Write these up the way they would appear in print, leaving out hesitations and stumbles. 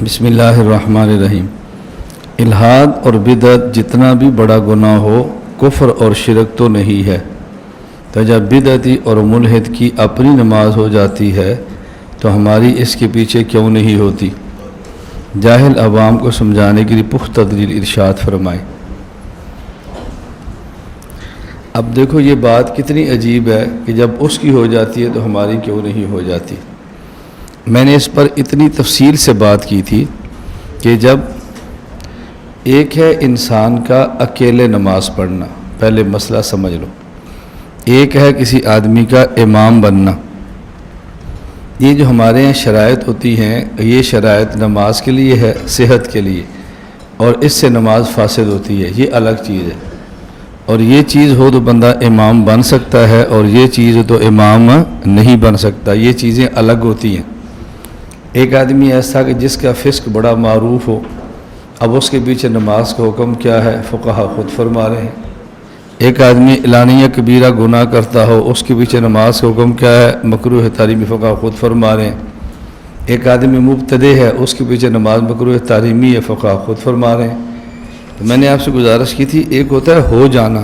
بسم اللہ الرحمن الرحیم۔ الحاد اور بدعت جتنا بھی بڑا گناہ ہو کفر اور شرک تو نہیں ہے، تو جب بدعتی اور ملحد کی اپنی نماز ہو جاتی ہے تو ہماری اس کے پیچھے کیوں نہیں ہوتی؟ جاہل عوام کو سمجھانے کے لیے پختہ دلیل ارشاد فرمائے۔ اب دیکھو یہ بات کتنی عجیب ہے کہ جب اس کی ہو جاتی ہے تو ہماری کیوں نہیں ہو جاتی۔ میں نے اس پر اتنی تفصیل سے بات کی تھی کہ جب ایک ہے انسان کا اکیلے نماز پڑھنا، پہلے مسئلہ سمجھ لو، ایک ہے کسی آدمی کا امام بننا۔ یہ جو ہمارے یہاں شرائط ہوتی ہیں یہ شرائط نماز کے لیے ہے، صحت کے لیے، اور اس سے نماز فاسد ہوتی ہے، یہ الگ چیز ہے۔ اور یہ چیز ہو تو بندہ امام بن سکتا ہے، اور یہ چیز تو امام نہیں بن سکتا، یہ چیزیں الگ ہوتی ہیں۔ ایک آدمی ایسا کہ جس کا فسق بڑا معروف ہو، اب اس کے پیچھے نماز کا حکم کیا ہے فقہا خود فرما رہے ہیں۔ ایک آدمی اعلانیہ کبیرہ گناہ کرتا ہو، اس کے پیچھے نماز کا حکم کیا ہے مکروہ تحریمی، فقہا خود فرما رہے ہیں۔ ایک آدمی مبتدع ہے، اس کے پیچھے نماز مکروہ تحریمی ہے، فقہا خود فرما رہے ہیں۔ تو میں نے آپ سے گزارش کی تھی، ایک ہوتا ہے ہو جانا،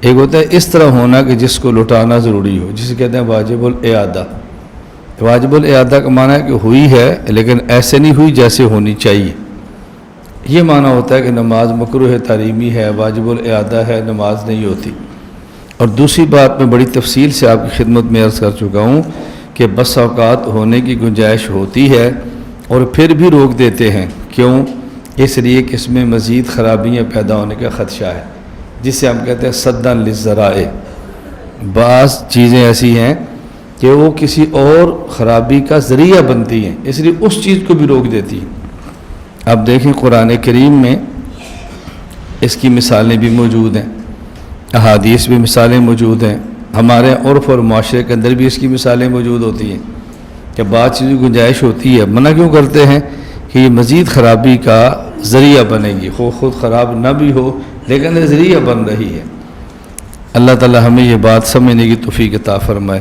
ایک ہوتا ہے اس طرح ہونا کہ جس کو لٹانا ضروری ہو، جسے کہتے ہیں واجب الاعادہ۔ واجب الاعادہ کا معنی ہے کہ ہوئی ہے لیکن ایسے نہیں ہوئی جیسے ہونی چاہیے، یہ معنی ہوتا ہے کہ نماز مکروہ تحریمی ہے، واجب الاعادہ ہے، نماز نہیں ہوتی۔ اور دوسری بات میں بڑی تفصیل سے آپ کی خدمت میں عرض کر چکا ہوں کہ بس اوقات ہونے کی گنجائش ہوتی ہے اور پھر بھی روک دیتے ہیں، کیوں؟ اس لیے کہ اس میں مزید خرابیاں پیدا ہونے کا خدشہ ہے، جس سے ہم کہتے ہیں صدًا للذرائع۔ بعض چیزیں ایسی ہیں کہ وہ کسی اور خرابی کا ذریعہ بنتی ہیں، اس لیے اس چیز کو بھی روک دیتی ہیں۔ اب دیکھیں قرآن کریم میں اس کی مثالیں بھی موجود ہیں، احادیث بھی مثالیں موجود ہیں، ہمارے عرف اور معاشرے کے اندر بھی اس کی مثالیں موجود ہوتی ہیں کہ بعض چیزوں کی گنجائش ہوتی ہے، منع کیوں کرتے ہیں کہ یہ مزید خرابی کا ذریعہ بنے گی، خود خراب نہ بھی ہو لیکن ذریعہ بن رہی ہے۔ اللہ تعالی ہمیں یہ بات سمجھنے کی توفیق عطا فرمائے۔